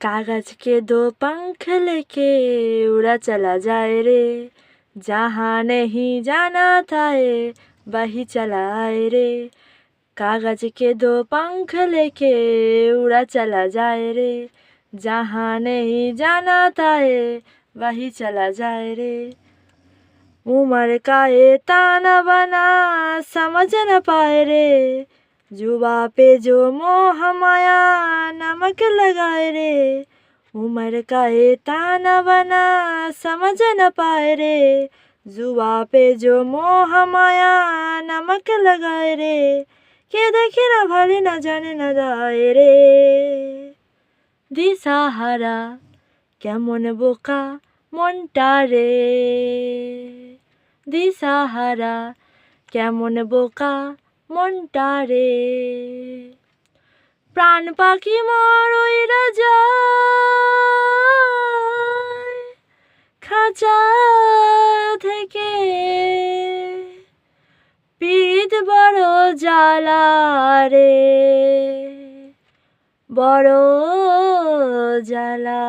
कागज के दो पंख लेके उड़ा चला जाए रे, जहाँ नहीं जाना था ये वही चला आए रे। कागज के दो पंख लेके उड़ा चला जाए रे, जहाँ नहीं जाना था ये वही चला जाए रे। उम्र का ये ताना बना समझ न पाए रे, जुबा पे जो मोह माया नमक लगाए रे। उम्र का ये ताना बना समझ न पाए रे, जुबा पे जो मोह माया नमक लगाए रे। কে দেখে না ভালে না জানে না দায় রে। দিশাহারা কেমন বোকা মনটা রে, দিশাহারা কেমন বোকা মনটা রে। প্রাণ পাখি মোর উইরা যায় খাঁচা থেকে, পীড়িত বড় জ্বালা রে, বড় জ্বালা।